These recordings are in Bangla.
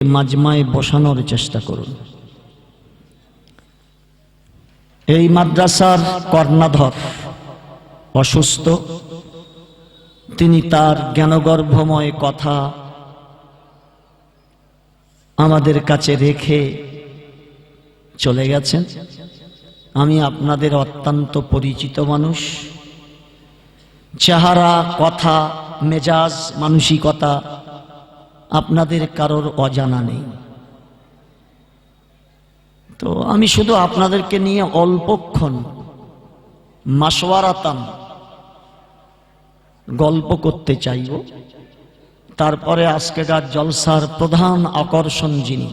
মাজমায় বসানোর চেষ্টা করুন। এই মাদ্রাসার কর্ণধার অসুস্থ, তিনি তার জ্ঞানগর্ভময় কথা আমাদের কাছে রেখে চলে গেছেন। আমি আপনাদের অত্যন্ত পরিচিত মানুষ, চেহারা, কথা, মেজাজ, মানসিকতা আপনাদের কারোর অজানা নেই। তো আমি শুধু আপনাদেরকে নিয়ে অল্পক্ষণ মাশওয়ারাতান গল্প করতে চাইব। তারপরে আজকেকার জলসার প্রধান আকর্ষণ যিনি,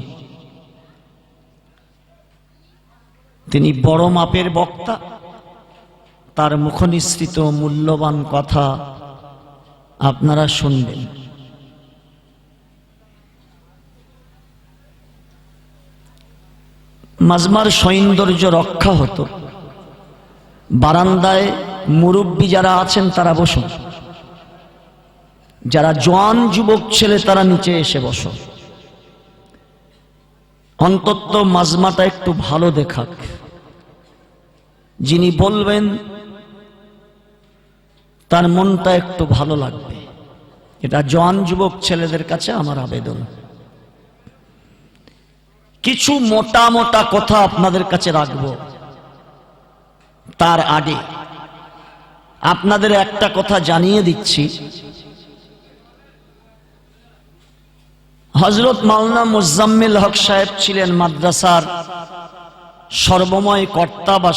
তিনি বড় মাপের বক্তা, তার মুখনিসৃত মূল্যবান কথা আপনারা শুনবেন। মাজমার সৌন্দর্য রক্ষা হতো। বারান্দায় মুরব্বী যারা আছেন তারা বসুন, যারা জওয়ান যুবক ছেলে তারা নিচে এসে বসো। অন্তত মাজমাটা একটু ভালো দেখাক। যিনি বলবেন তার মনটা একটু ভালো লাগবে, এটা জওয়ান যুবক ছেলেদের কাছে আমার আবেদন। কিছু মোটা মোটা কথা আপনাদের কাছে রাখবো। তার আগে আপনাদের একটা কথা জানিয়ে দিচ্ছি, হযরত মাওলানা মুজাম্মিল হক সাহেব ছিলেন মাদ্রাসার সর্বময় কর্তা বা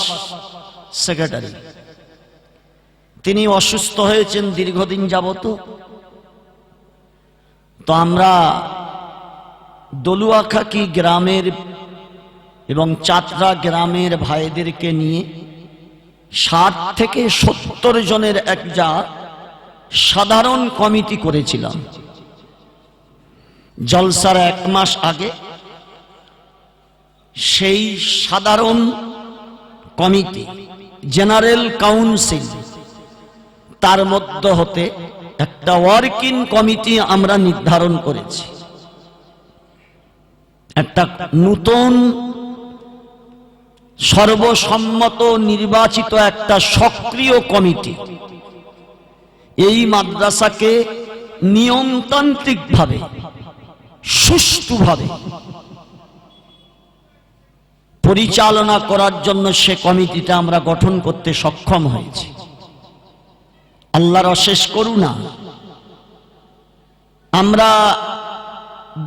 সেক্রেটারি। তিনি অসুস্থ হয়েছেন দীর্ঘদিন যাবত। তো আমরা দলুয়াখাকি গ্রামের এবং চাতরা গ্রামের ভাইদেরকে নিয়ে 60 থেকে 70 জনের একটা সাধারণ কমিটি করেছিলাম। জলসার 1 মাস আগে সেই সাধারণ কমিটি, জেনারেল কাউন্সিল, তার মধ্য হতে একটা ওয়ার্কিং কমিটি আমরা নির্ধারণ করেছি। একটা নতুন সর্বসম্মত নির্বাচিত একটা সক্রিয় কমিটি এই মাদ্রাসাকে নিয়মতান্ত্রিকভাবে সুষ্ঠুভাবে পরিচালনা করার জন্য সে কমিটিটা আমরা গঠন করতে সক্ষম হয়েছি। আল্লাহর অশেষ করুণা, আমরা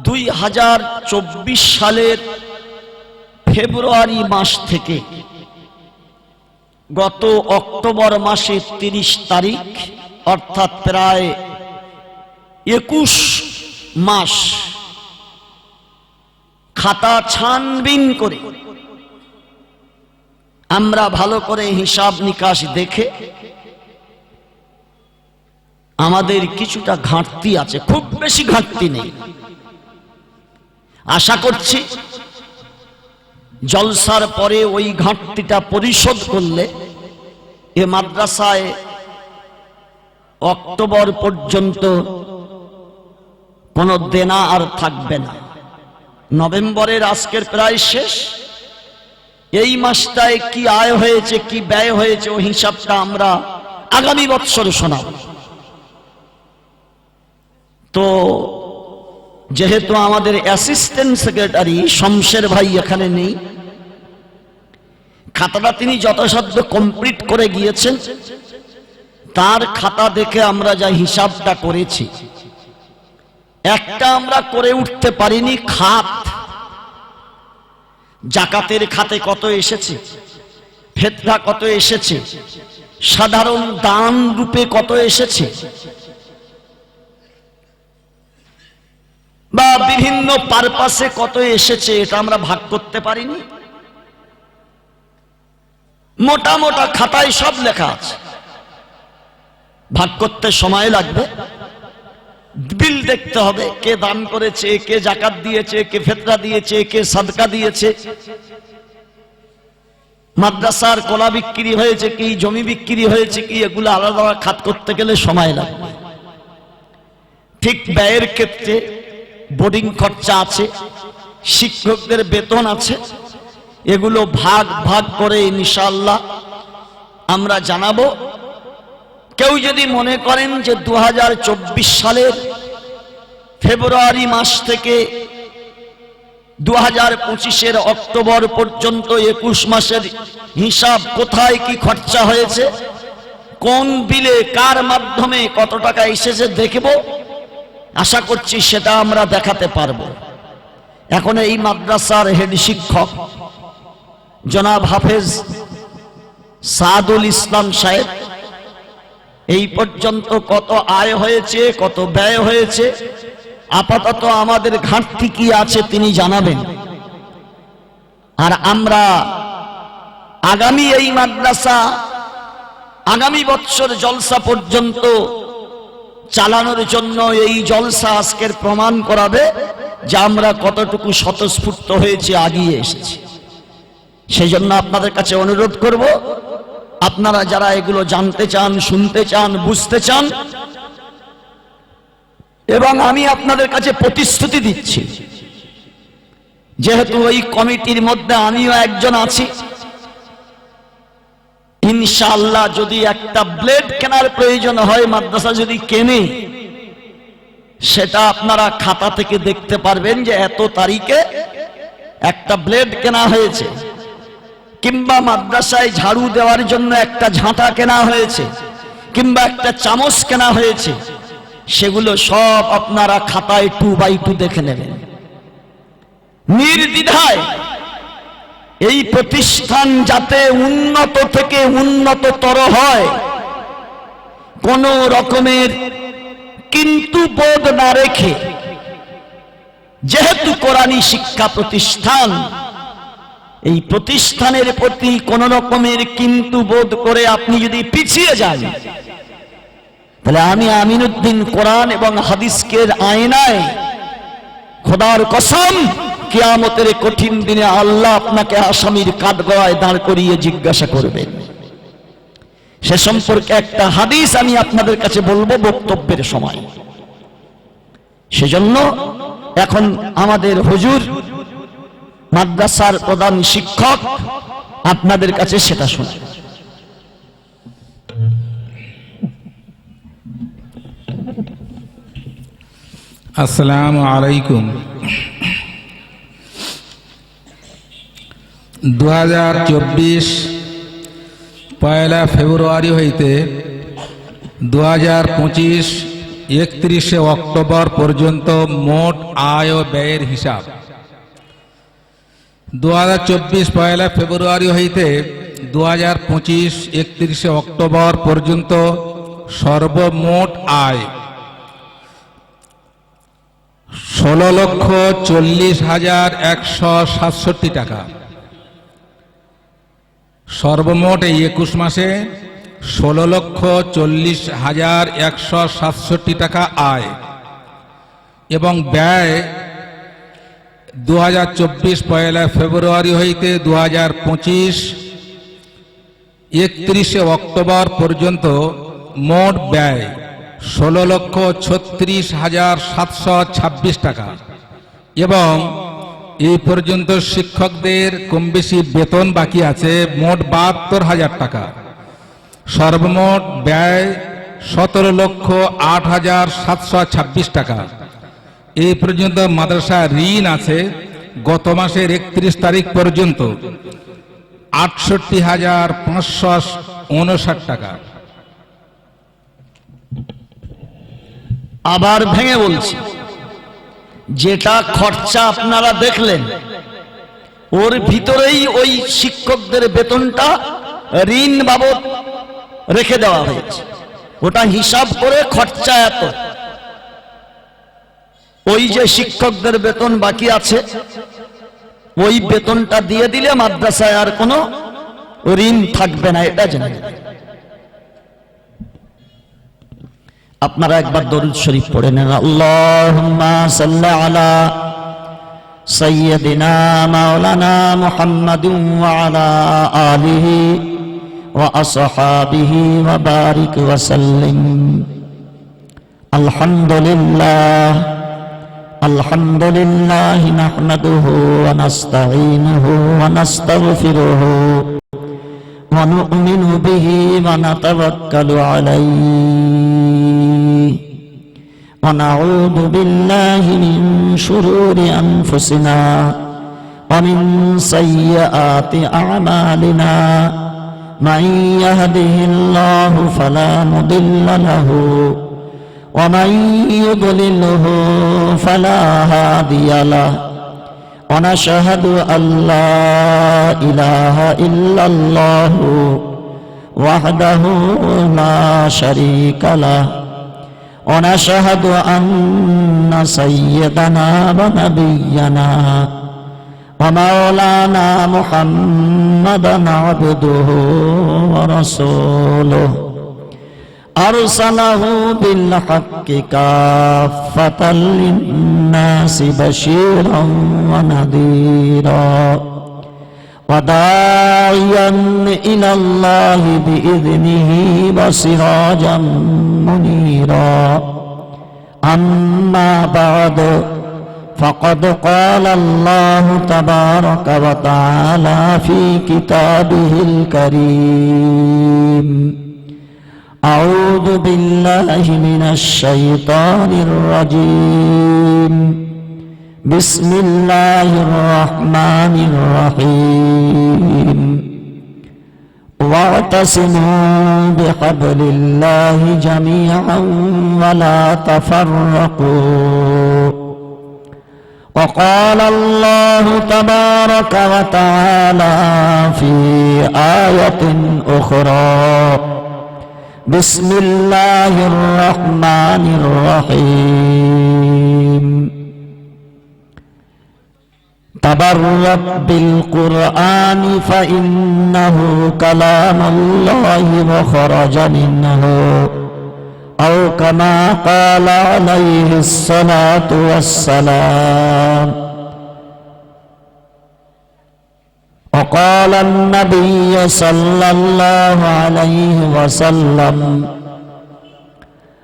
2024 সালের ফেব্রুয়ারি মাস থেকে গত অক্টোবর মাসের 30 তারিখ, অর্থাৎ প্রায় 21 মাস খাতা ছানবিন করে আমরা ভালো করে হিসাব নিকাশ দেখে আমাদের কিছুটা ঘাটতি আছে, খুব বেশি ঘাটতি নেই। আশা করছি জলসার পরে ওই ঘাটতিটা পরিশোধ করলে এ মাদ্রাসায় অক্টোবর পর্যন্ত কোনো দেনা আর থাকবে না। নভেম্বরের আজকের প্রায় শেষ। এই মাসটায় কি আয় হয়েছে, কি ব্যয় হয়েছে, ওই হিসাবটা আমরা আগামী বৎসর শোনাব। তো যেহেতু আমাদের অ্যাসিস্ট্যান্ট সেক্রেটারি শমশের ভাই এখানে নেই, খাতাটা তিনি যথাসাধ্য কমপ্লিট করে গিয়েছেন। তার খাতা দেখে আমরা যা হিসাবটা করেছি, একটা আমরা করে উঠতে পারিনি খাত। জাকাতের খাতে কত এসেছে, ফিতরা কত এসেছে, সাধারণ দান রূপে কত এসেছে, বা বিভিন্ন পারপাসে কত এসেছে, এটা আমরা ভাগ করতে পারিনি। মোটা মোটা খাতায় সব লেখা আছে, ভাগ করতে সময় লাগবে। বিল দেখতে হবে, কে দান করেছে, কে জাকাত দিয়েছে, কে ফিতরা দিয়েছে, কে সাদকা দিয়েছে, মাদ্রাসার কলা বিক্রি হয়েছে কি, জমি বিক্রি হয়েছে কি, এগুলো আলাদা খাত করতে গেলে সময় লাগবে। ঠিক ব্যয়ের ক্ষেত্রে বোর্ডিং খরচা আছে, শিক্ষকদের বেতন আছে, এগুলো ভাগ ভাগ করে ইনশাআল্লাহ আমরা জানাবো। কেউ যদি মনে করেন যে 2024 সালের ফেব্রুয়ারি মাস থেকে 2025-এর অক্টোবর পর্যন্ত 21 মাসের হিসাব, কোথায় কি খরচা হয়েছে, কোন বিলে কার মাধ্যমে কত টাকা এসেছে দেখব, আশা করছি সেটা আমরা দেখাতে পারবো। এখন এই মাদ্রাসার হেড শিক্ষক জনাব হাফেজ সাদুল ইসলাম সাহেব এই পর্যন্ত কত আয় হয়েছে, কত ব্যয় হয়েছে, আপাতত আমাদের ঘাটতি কি আছে তিনি জানাবেন। আর আমরা আগামী এই মাদ্রাসা আগামী বছর জলসা পর্যন্ত চালানোর জন্য এই জলসা আজকের প্রমাণ করাবে যে আমরা কতটুকু স্বতঃস্ফূর্ত হয়েছে, আগিয়ে এসেছি। সেই জন্য আপনাদের কাছে অনুরোধ করব, আপনারা যারা এগুলো জানতে চান, শুনতে চান, বুঝতে চান, এবং আমি আপনাদের কাছে প্রতিশ্রুতি দিচ্ছি, যেহেতু ওই কমিটির মধ্যে আমিও একজন আছি, ইনশাআল্লাহ যদি একটা ব্লেড কেনার প্রয়োজন হয়, মাদ্রাসা যদি কেনে, সেটা আপনারা খাতা থেকে দেখতে পারবেন যে এত তারিখে একটা ব্লেড কেনা হয়েছে, কিংবা মাদ্রাসায় ঝাড়ু দেওয়ার জন্য একটা ঝাঁটা কেনা হয়েছে, কিংবা একটা চামচ কেনা হয়েছে, সেগুলো সব আপনারা খাতায় 2x2 দেখে নেবেন নির্দ্বিধায়। এই প্রতিষ্ঠান যাতে উন্নত থেকে উন্নততর হয়, কোন রকমের কিন্তু বোধ না রেখে, যেহেতু কোরআনী শিক্ষা প্রতিষ্ঠান, এই প্রতিষ্ঠানের প্রতি কোন রকমের কিন্তু বোধ করে আপনি যদি পিছিয়ে যান, তাহলে আমি আমিনউদ্দিন কোরআন এবং হাদিসকে আয়নায় খোদার কসম কিয়ামতের কঠিন দিনে আল্লাহ আপনাকে আসামির কাঠগড়ায় দাঁড় করিয়ে জিজ্ঞাসা করবেন। সে সম্পর্কে একটা হাদিস আমি আপনাদের কাছে বলবো বক্তব্যের সময়। সেজন্য এখন আমাদের হুজুর মাদ্রাসার প্রধান শিক্ষক আপনাদের কাছে সেটা শোনায়। আসসালামু আলাইকুম। 2024 পয়লা ফেব্রুয়ারি হইতে 2025 31 অক্টোবর পর্যন্ত মোট আয় ও ব্যয়ের হিসাব। 2024 পয়লা ফেব্রুয়ারি হইতে 2025 31 অক্টোবর পর্যন্ত সর্বমোট আয় 16,40,167 টাকা। সর্বমোট এই 21 মাসে 16,40,167 টাকা আয় এবং ব্যয় 2024 পয়লা ফেব্রুয়ারি হইতে 2025 31 অক্টোবর পর্যন্ত মোট ব্যয় 16,36,726 টাকা এবং এই পর্যন্ত শিক্ষকদের কম বেশি বেতন বাকি আছে মোট 72,000 টাকা। সর্বমোট ব্যয় 17,08,726 টাকা। এই পর্যন্ত মাদ্রাসা ঋণ আছে গত মাসের 31 তারিখ পর্যন্ত 68,559 টাকা। আবার ভেঙে বলছি, যেটা খরচা আপনারা দেখলেন ওর ভিতরেই ওই শিক্ষকদের বেতনটা ঋণ বাবদ রেখে দেওয়া হয়েছে। ওটা হিসাব করে খরচা এত, ওই যে শিক্ষকদের বেতন বাকি আছে ওই বেতনটা দিয়ে দিলে মাদ্রাসায় আর কোনো ঋণ থাকবে না, এটা জানেন। আপনারা একবার দরুদ শরীফ পড়ে নেন। আল্লাহুম্মা সাল্লি আলা সাইয়্যিদিনা মাওলানা মুহাম্মাদিন ওয়া আলা আলিহি ওয়া আসহাবিহি ওয়া বারিক ওয়া সাল্লিম। আলহামদুলিল্লাহ আলহামদুলিল্লাহ নাহমাদুহু ওয়া নাস্তাঈনুহু ওয়া নাস্তাগফিরুহু ওয়া নু'মিনু বিহি ওয়া নাতাওয়াক্কালু আলাইহি ওয়া নাউযু বিল্লাহি মিন শুরুরি আনফুসিনা ওয়া মিন সাইয়্যাতি আ'মালিনা মান ইয়াহদিহিল্লাহু ফালা মুদিল্লা লাহু ومن يضلله فلا هادي له ونشهد أن لا إله إلا الله وحده لا شريك له ونشهد أن سيدنا ونبينا ومولانا محمدا عبده ورسوله أرسله بالحق كافة للناس بشيرا ونذيرا وداعيا إلى الله بإذنه وسراجا منيرا أما بعد فقد قال الله تبارك وتعالى في كتابه الكريم أعوذ بالله من الشيطان الرجيم بسم الله الرحمن الرحيم واعتصموا بحبل الله جميعا ولا تفرقوا وقال الله تبارك وتعالى في آية أخرى بسم الله الرحمن الرحيم تبرك بالقرآن فإنه كلام الله وخرج منه أو كما قال عليه الصلاة والسلام وقال النبي صلى الله عليه وسلم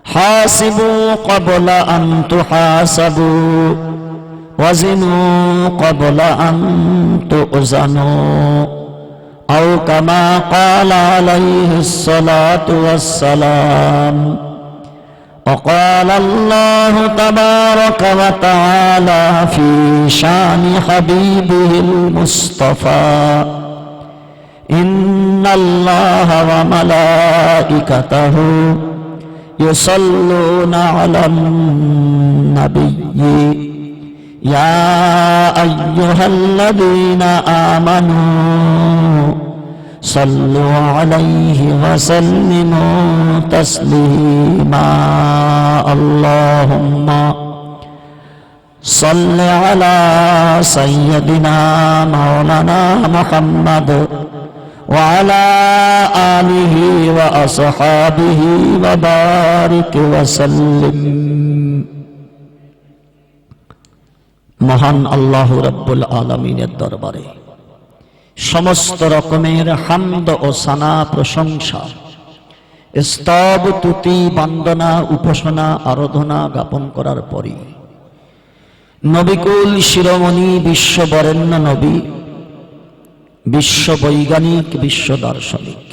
حاسبوا قبل أن تحاسبوا وزنوا قبل أن تؤزنوا أو كما قال عليه الصلاة والسلام وقال الله تبارك وتعالى في شان حبيبه المصطفى إن الله وملائكته يصلون على النبي يا أيها الذين آمنوا صلوا عليه وسلموا تسليما اللهم صل على سيدنا مولانا محمد وعلى آله وأصحابه وبارك وسلم মহান আল্লাহ রাব্বুল আলামিনের দরবারে সমস্ত রকমের হামদ ও সানা প্রশংসা স্তব তুতি বন্দনা উপাসনা আরাধনা জ্ঞাপন করার পরই নবিকুল শিরোমণি বিশ্ববরেণ্য নবী বিশ্ব বৈজ্ঞানিক বিশ্ব দার্শনিক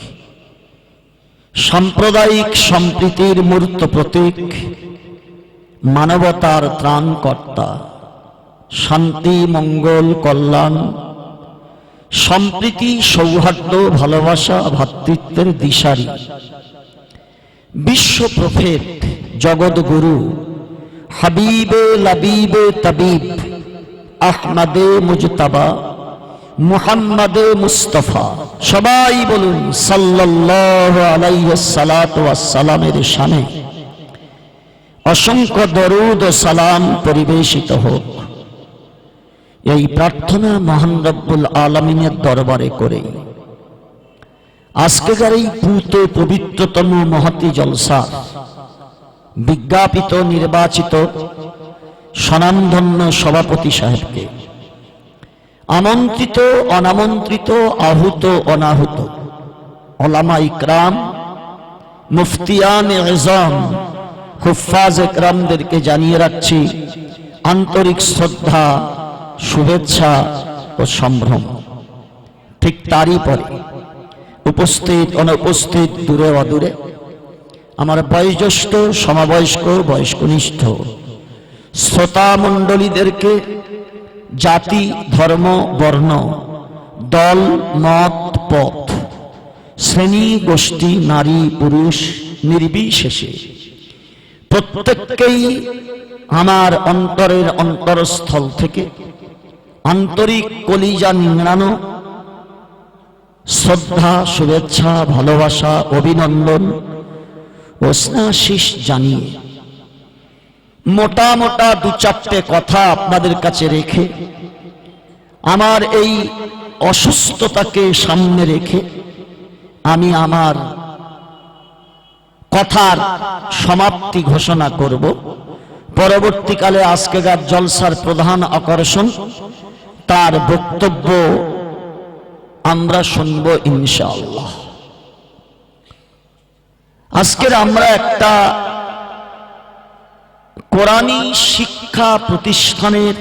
সাম্প্রদায়িক সম্প্রীতির মূর্ত প্রতীক মানবতার ত্রাণকর্তা শান্তি মঙ্গল কল্যাণ সম্প্রীতি সৌহার্দ্য ভালোবাসা ভ্রাতৃত্বের দিশারি বিশ্ব প্রফেট জগৎ গুরু হাবিবে লাবিবে তাবিব আহমদে মুজতাবা মুহাম্মদে মুস্তাফা সবাই বলুন সাল্লাল্লাহু আলাইহি সাল্লাতু ওয়াসসালামের শানে অসংখ্য দরুদ ও সালাম পরিবেশিত হোক। এই প্রার্থনা মহান রব্বুল আলামিনের দরবারে করে আজকের এই পূত পবিত্রতম মহতি জলসা বিজ্ঞাপিত নির্বাচিত স্বনামধন্য সভাপতি সাহেবকে আমন্ত্রিত অনামন্ত্রিত আহুত অনাহুত ওলামা ইকরাম মুফতিয়ান এজম হুফাজ একরামদেরকে জানিয়ে রাখছি আন্তরিক শ্রদ্ধা, শুভেচ্ছা ও সম্ভ্রম। ঠিক তারই পরে উপস্থিত অনুপস্থিত, দূরে অদূরে আমার বয়োজ্যেষ্ঠ, সমবয়স্ক, বয়স্কনিষ্ঠ শ্রোতা মণ্ডলীদেরকে জাতি, ধর্ম, বর্ণ, দল, মত, পথ, শ্রেণী, গোষ্ঠী, নারী, পুরুষ নির্বিশেষে প্রত্যেককেই আমার অন্তরের অন্তরস্থল থেকে আন্তরিক কলিজা নিংড়ানো শ্রদ্ধা, শুভেচ্ছা, ভালোবাসা, অভিনন্দন ও স্নেহাশিস জানিয়ে মোটা মোটা দু চারটে কথা আপনাদের কাছে রেখে, আমার এই অসুস্থতাকে সামনে রেখে আমি আমার কথার সমাপ্তি ঘোষণা করব। পরবর্তীকালে আজকের জলসার প্রধান আকর্ষণ, তার বক্তব্য আমরা শুনব ইনশাআল্লাহ। আজকের আমরা একটা কোরআনী শিক্ষা প্রতিষ্ঠানের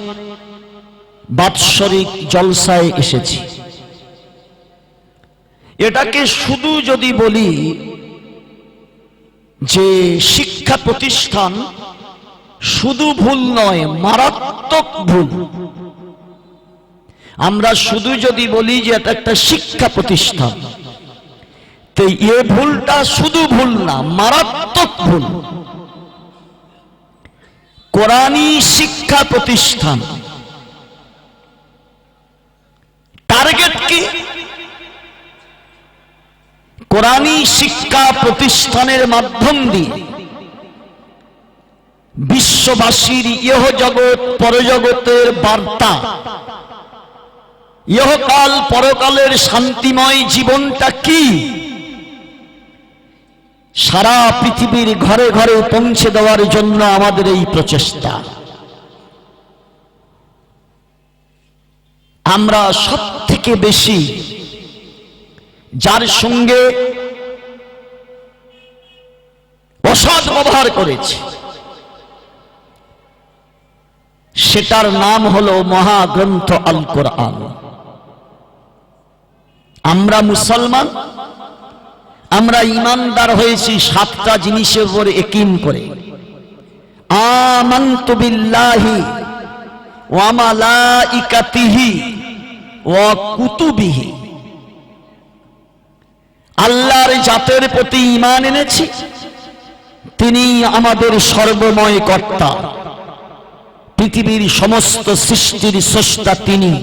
বাৎসরিক জলসায় এসেছি। এটাকে শুধু যদি বলি যে শিক্ষা প্রতিষ্ঠান, শুধু ভুল নয়, মারাত্মক ভুল। আমরা শুধু যদি বলি যে এটা একটা শিক্ষা প্রতিষ্ঠান, তো এ ভুলটা শুধু ভুল না, মারাত্মক ভুল। কোরআনী শিক্ষা প্রতিষ্ঠান টার্গেট কি? কোরআনী শিক্ষা প্রতিষ্ঠানের মাধ্যম দিয়ে বিশ্ববাসীর ইহ জগৎ পরজগতের বার্তা, ইহকাল পরকালের শান্তিময় জীবনটা কি, সারা পৃথিবীর ঘরে ঘরে পৌঁছে দেওয়ার জন্য আমাদের এই প্রচেষ্টা। আমরা সব থেকে বেশি যার সঙ্গে অসৎ ব্যবহার করেছি, সেটার নাম হলো মহাগ্রন্থ আল কোরআন। আমরা মুসলমান, আমরা ঈমানদার হয়েছি 7টা জিনিসের উপরে একিন করে। আমানতু বিল্লাহি ওয়া মালাইকাতিহি ওয়া কুতুবিহি, আল্লাহর জাতের প্রতি ঈমান এনেছি, তিনি আমাদের সর্বময় কর্তা, পৃথিবীর সমস্ত সৃষ্টির স্রষ্টা তিনি।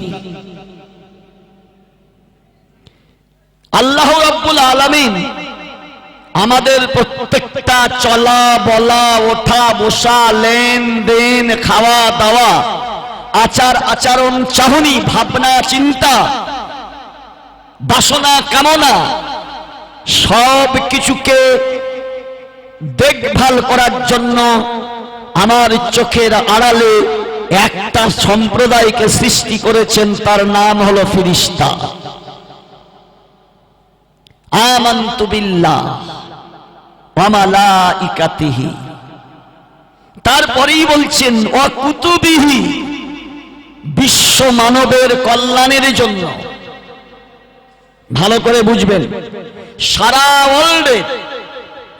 আল্লাহ রাব্বুল আলামিন আমাদের প্রত্যেকটা চলা বলা, ওঠা বসা, লেনদেন, খাওয়া দাওয়া, আচার আচরণ, চাহনি, ভাবনা চিন্তা, বাসনা কামনা, সব কিছুকে দেখভাল করার জন্য আমার চোখের আড়ালে একটা সম্প্রদায়কে সৃষ্টি করেছেন, তার নাম হলো ফেরেশতা। আমানতু বিল্লাহ ওয়া মালাইকাতিহি, তারপরেই বলছেন ওয়া কুতুবিহি, বিশ্ব মানবের কল্যাণের জন্য। ভালো করে বুঝবেন, সারা ওয়ার্ল্ডে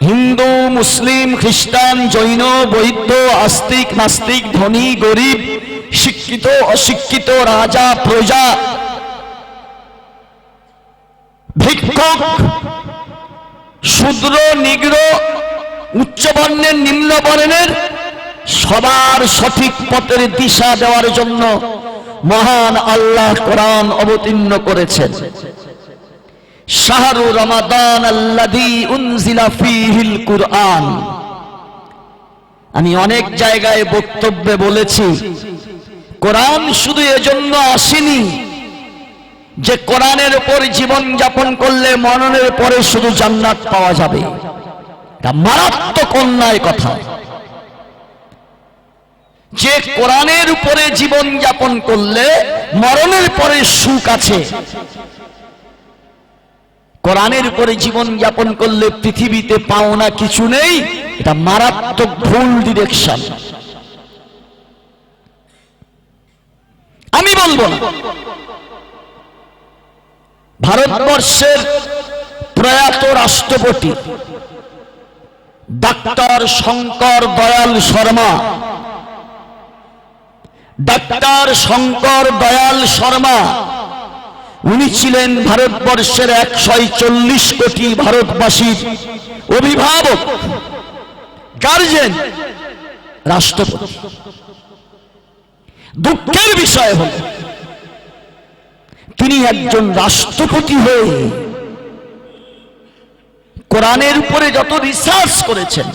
হিন্দু, মুসলিম, খ্রিস্টান, জৈন, বৌদ্ধ, আস্তিক, নাস্তিক, ধনী, গরিব, শিক্ষিত, অশিক্ষিত, রাজা, প্রজা, ভিক্ষুক, শূদ্র, নিগ্র, উচ্চবর্ণের, নিম্নবর্ণের, সবার সঠিক পথের দিশা দেওয়ার জন্য মহান আল্লাহ কোরআন অবতীর্ণ করেছেন। শাহরু রমাদান আল্লাযী উনজিলা ফীহিল কুরআন। আমি অনেক জায়গায় বক্তব্যে বলেছি, কোরআন শুধু এজন্য আসেনি যে কোরআনের উপর জীবন যাপন করলে মরণের পরে শুধু জান্নাত পাওয়া যাবে। এটা মারাত্মক অন্যায় কথা। যে কোরআনের উপরে জীবন যাপন করলে মরণের পরে সুখ আছে, কোরআনের উপরে জীবন যাপন করলে পৃথিবীতে পাওনা কিছু নেই, এটা মারাত্মক ভুল ডিরেকশন। আমি বলবো না। ভারতবর্ষের প্রয়াত রাষ্ট্রপতি ডাক্তার শঙ্কর দয়াল শর্মা, ডাক্তার শঙ্কর দয়াল শর্মা উনি ছিলেন ভারতবর্ষের 140 কোটি ভারতবাসীর অভিভাবক, গার্জেন, রাষ্ট্রপতি। দুঃখের বিষয় হল তিনি একজন রাষ্ট্রপতি হয়ে কোরআনের উপরে যত রিসার্চ করেছেন,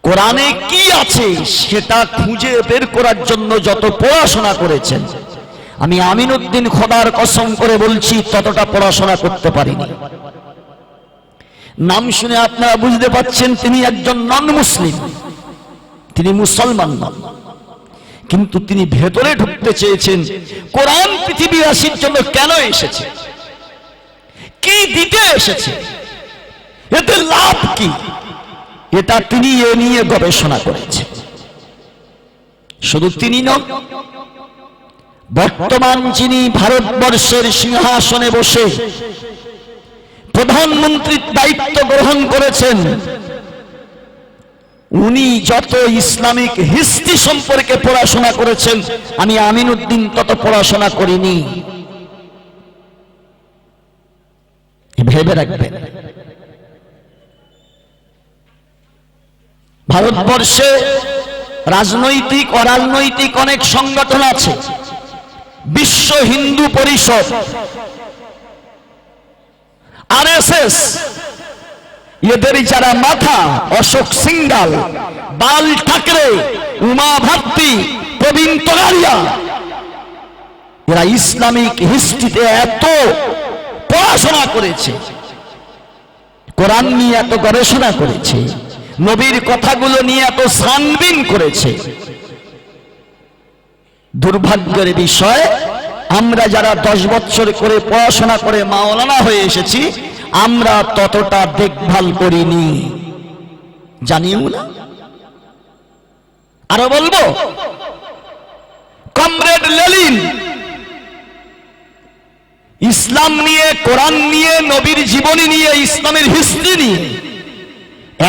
কোরআনে কি আছে সেটা খুঁজে বের করার জন্য যত পড়াশোনা করেছেন, আমি আমিনউদ্দিন খোদার কসম করে বলছি ততটা পড়াশোনা করতে পারিনি। নাম শুনে আপনারা বুঝতে পারছেন তিনি একজন নন মুসলিম, তিনি মুসলমান নন, কিন্তু তিনি ভেতরে ঢুকতে চেয়েছেন কোরআন পৃথিবীবাসীর জন্য কেন এসেছে, কি দিতে এসেছে, এতে লাভ কি, এটা তিনি এ নিয়ে গবেষণা করেছেন। শুধু তিনি নন, বর্তমান যিনি ভারতবর্ষের সিংহাসনে বসে প্রধানমন্ত্রীর দায়িত্ব গ্রহণ করেছেন, উনি যত ইসলামিক হিস্ট্রি সম্পর্কে পড়াশোনা করেছেন আমি আমিনউদ্দিন তত পড়াশোনা করিনি। ভেবে রাখবেন, ভারতবর্ষে রাজনৈতিক অরাজনৈতিক অনেক সংগঠন আছে। বিশ্ব হিন্দু পরিষদ, আরএসএস, এদের যারা মাথা অশোক সিংডাল, বাল ঠাকরে, উমা ভাত্তি, প্রবীণ তোগাড়িয়া, এরা ইসলামিক হিস্ট্রিতে এত পড়াশোনা করেছে, কোরআন নিয়ে এত গবেষণা করেছে, নবীর কথাগুলো নিয়ে এত ছানবিন করেছে। দুর্ভাগ্যের বিষয় আমরা যারা 10 বছর করে পড়াশোনা করে মাওলানা হয়ে এসেছি আমরা ততটা দেখভাল করিনি, জানিও না। আরো বলবো, কমরেড লেনিন ইসলাম নিয়ে, কোরআন নিয়ে, নবীর জীবনী নিয়ে, ইসলামের হিস্ট্রি নিয়ে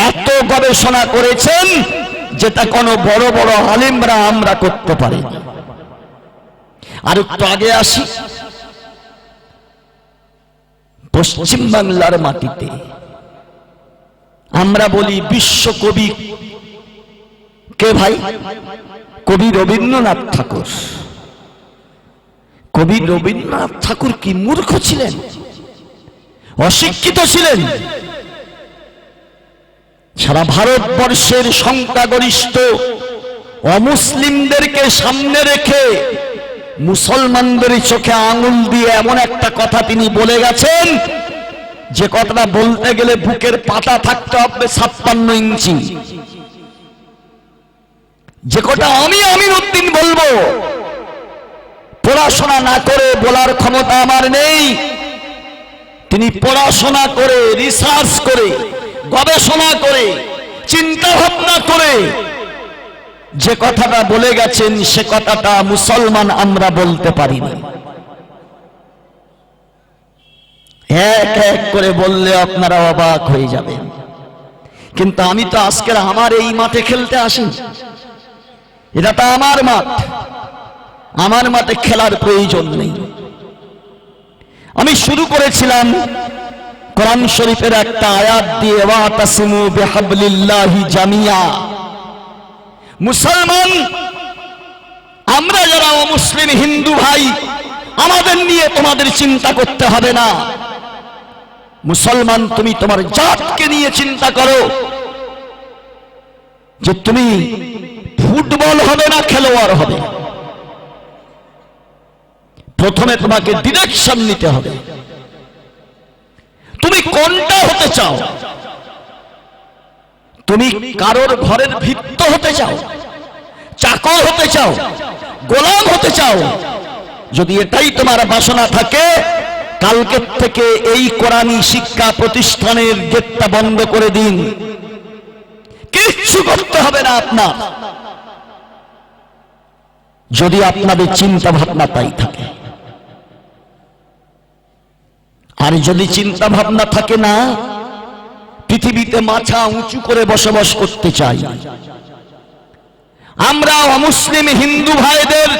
এত গবেষণা করেছেন যেটা কোনো বড় বড় আলেমরা আমরা করতে পারি। আর একটু আগে আসি, পশ্চিম বাংলার মাটিতে আমরা বলি বিশ্বকবি কে ভাই? কবি রবীন্দ্রনাথ ঠাকুর। কবি রবীন্দ্রনাথ ঠাকুর কি মূর্খ ছিলেন? অশিক্ষিত ছিলেন? সারা ভারতবর্ষের সংখ্যাগরিষ্ঠ অমুসলিমদেরকে সামনে রেখে মুসলমানদের চোখে আঙুল দিয়ে এমন একটা কথা তিনি বলে গেছেন যে কথাটা বলতে গেলে বুকের পাতা থাকতে হবে 56 ইঞ্চি। যে কথা আমি আমিনউদ্দিন বলবো, পড়াশোনা না করে বলার ক্ষমতা আমার নেই। তিনি পড়াশোনা করে, রিসার্চ করে, গবেষণা করে, চিন্তা ভাবনা করে যে কথাটা বলে গেছেন সে কথাটা মুসলমান আমরা বলতে পারি না। এক এক করে বললে আপনারা অবাক হয়ে যাবেন। কিন্তু আমি তো আজকের আমার এই মাঠে খেলতে আসি, এটা তো আমার মাঠ, আমার মাঠে খেলার প্রয়োজন নেই। আমি শুরু করেছিলাম কোরআন শরীফের একটা আয়াত দিয়ে, ওয়াতাসিমু বিহাবলিল্লাহি জামিয়া। মুসলমান আমরা যারা অমুসলিম হিন্দু ভাই, আমাদের নিয়ে তোমাদের চিন্তা করতে হবে না। মুসলমান তুমি তোমার জাতকে নিয়ে চিন্তা করো যে তুমি ফুটবল হবে না খেলোয়াড় হবে। প্রথমে তোমাকে ডিরেকশন নিতে হবে, তুমি কোনটা হতে চাও? তুমি কারোর ঘরের ভিত্ত হতে চাও, চাকর হতে চাও, গোলাম হতে চাও? যদি এটাই তোমার বাসনা থাকে, কালকে থেকে এই কোরআনী শিক্ষা প্রতিষ্ঠানের গেটটা বন্ধ করে দিন, কিচ্ছু করতে হবে না আপনার। যদি আপনাদের চিন্তা ভাবনা তাই থাকে। আর যদি চিন্তা ভাবনা থাকে না, পৃথিবীতে মাথা উঁচু করে বসবাস করতে চাই, আমরা অমুসলিম হিন্দু ভাইদের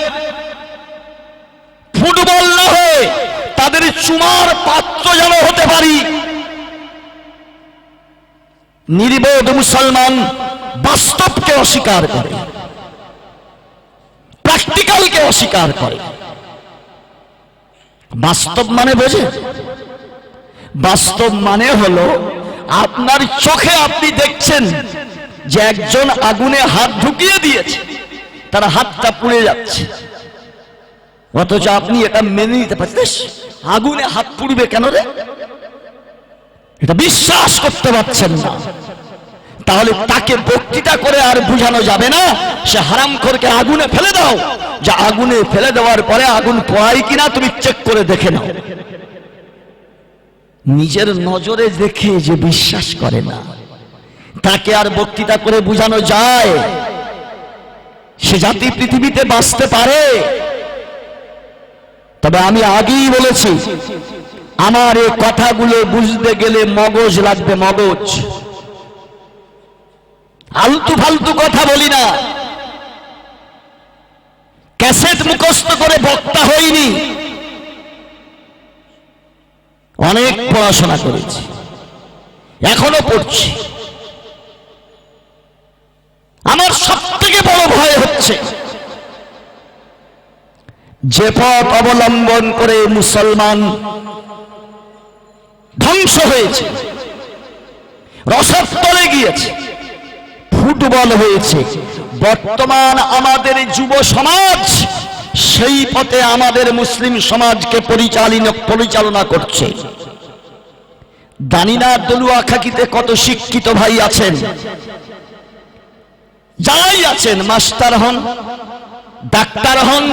ফুটবল না হয়ে তাদের চুমার পাত্র যেন হতে পারি। নির্বোধ মুসলমান বাস্তবকে অস্বীকার করে, প্র্যাকটিক্যালকে অস্বীকার করে। বাস্তব মানে বোঝে? বাস্তব মানে হলো আপনার চোখে আপনি দেখছেন যে একজন আগুনে হাত ঢুকিয়ে দিয়েছে, তার হাতটা পুড়ে যাচ্ছে, অথচ আপনি এটা মেনে নিতে পারছেন। আগুনে হাত পুড়বে কেন রে? এটা বিশ্বাস করতে পারছেন না। তাহলে তাকে বক্তৃতা করে আর বুঝানো যাবে না সে হারামখোরকে আগুনে ফেলে দাও, যে আগুনে ফেলে দেওয়ার পরে আগুন পোড়ায় কিনা তুমি চেক করে দেখে নাও। নিজের নজরে দেখে যে বিশ্বাস করে না, তাকে আর বক্তৃতা করে বুঝানো যায়? সে জাতি পৃথিবীতে বাঁচতে পারে? তবে আমি আগেই বলেছি, আমার এই কথাগুলো বুঝতে গেলে মগজ লাগবে, মগজ। আলতু ফালতু কথা বলি না, ক্যাসেট মুখস্থ করে বক্তা হইনি, অনেক পড়াশোনা করেছি, এখনো পড়ছি। আমার সবথেকে বড় ভয় হচ্ছে যে পথ অবলম্বন করে মুসলমান ধ্বংস হয়েছে, রসত্তরে গিয়েছে, ফুটবল হয়েছে, বর্তমান আমাদের যুব সমাজ সেই পথে আমাদের মুসলিম সমাজকে পরিচালনা করছে। দানিনা দলুয়া খাকিতে কত শিক্ষিত ভাই আছেন, যারাই আছেন, মাস্টার হন, ডাক্তার হন,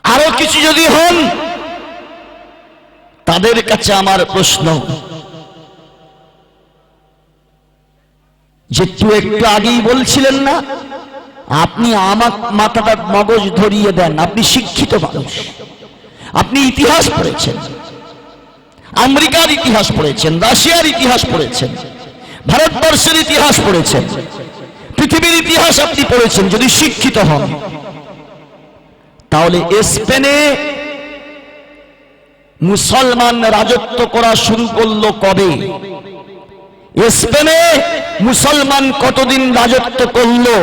আরো কিছু যদি হন, তাদের কাছে আমার প্রশ্ন, যে একটু আগেই বলছিলেন না আপনি আমার মাথাটা মগজ ধরিয়ে দেন, আপনি শিক্ষিত মানুষ, আপনি ইতিহাস পড়েছেন, আমেরিকার ইতিহাস পড়েছেন, রাশিয়ার ইতিহাস পড়েছেন, ভারতবর্ষের ইতিহাস পড়েছেন, পৃথিবীর ইতিহাস আপনি পড়েছেন। যদি শিক্ষিত হন, তাহলে স্পেনে মুসলমান রাজত্ব করা শুরু করলো কবে? স্পেনে মুসলমান কতদিন রাজত্ব করলো?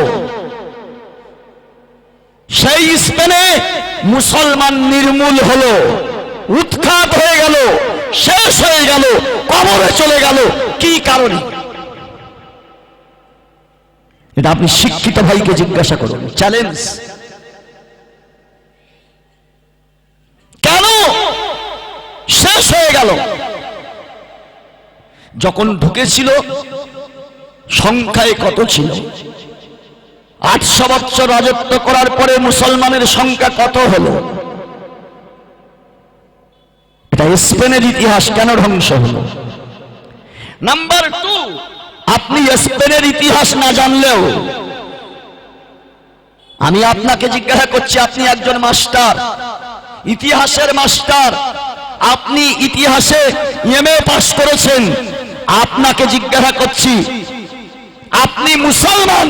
সেই স্পেনে মুসলমান নির্মূল হলো, উৎখাত হয়ে গেল, শেষ হয়ে গেল, কবরে চলে গেল। কি কারণে? এটা আপনি শিক্ষিত ভাইকে জিজ্ঞাসা করুন, চ্যালেঞ্জ। কেন শেষ হয়ে গেল? যখন ঢুকেছিল সংখ্যায় কত ছিল? 800 বছর রাজত্ব করার পরে মুসলমানের সংখ্যা কত হলো? এটা স্পেনের ইতিহাস কেন ধ্বংস হলো? নাম্বার 2, আপনি স্পেনের ইতিহাস না জানলেও আমি আপনাকে জিজ্ঞাসা করছি, আপনি একজন মাস্টার, ইতিহাসের মাস্টার, আপনি ইতিহাসে এমএ পাস করেছেন, আপনাকে জিজ্ঞাসা করছি, আপনি মুসলমান,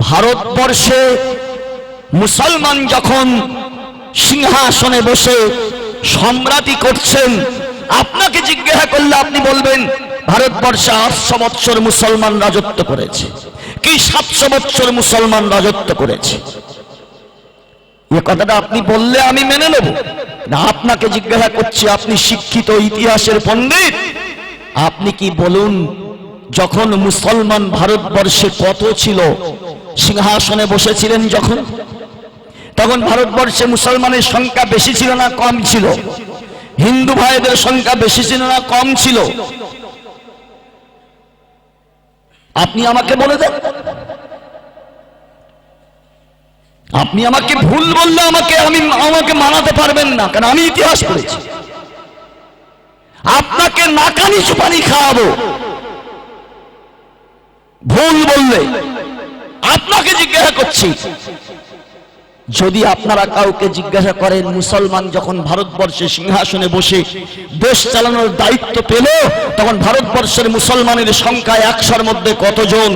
ভারতবর্ষে মুসলমান যখন সিংহাসনে বসে সম্রাটি করছেন, আপনাকে জিজ্ঞাসা করলে আপনি বলবেন ভারতবর্ষে 800 বছর মুসলমান রাজত্ব করেছে, কি 700 বছর মুসলমান রাজত্ব করেছে? এ কথাটা আপনি বললে আমি মেনে নেব না। আপনাকে জিজ্ঞাসা করছি, আপনি শিক্ষিত ইতিহাসের পণ্ডিত, আপনি কি বলুন, যখন মুসলমান ভারতবর্ষে কত ছিল, সিংহাসনে বসেছিলেন যখন, তখন ভারতবর্ষে মুসলমানের সংখ্যা বেশি ছিল না কম ছিল? হিন্দু ভাইদের সংখ্যা বেশি ছিল না কম ছিল? আপনি আমাকে বলে দেন। আপনি আমাকে ভুল বললে আমাকে মানাতে পারবেন না, কারণ আমি ইতিহাস পড়েছি। আপনাকে নাকানি চুপানি খাওয়াবো ভুল বললে। আপনাকে জিজ্ঞাসা করছি, যদি আপনারা কাউকে জিজ্ঞাসা করেন মুসলমান যখন ভারতবর্ষে সিংহাসনে বসে দেশ চালানোর দায়িত্ব পেল, তখন ভারতবর্ষের মুসলমানের সংখ্যা 100-র মধ্যে কতজন?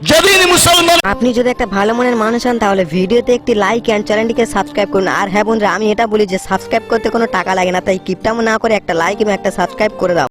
যেদিন মুসলমান, আপনি যদি একটা ভালো মনের মানুষ হন তাহলে ভিডিওতে একটি লাইক এন্ড চ্যানেলটিকে সাবস্ক্রাইব করুন। আর হ্যাঁ বন্ধুরা, আমি এটা বলি যে সাবস্ক্রাইব করতে কোনো টাকা লাগে না, তাই কিপটামো না করে একটা লাইক এবং একটা সাবস্ক্রাইব করে দাও।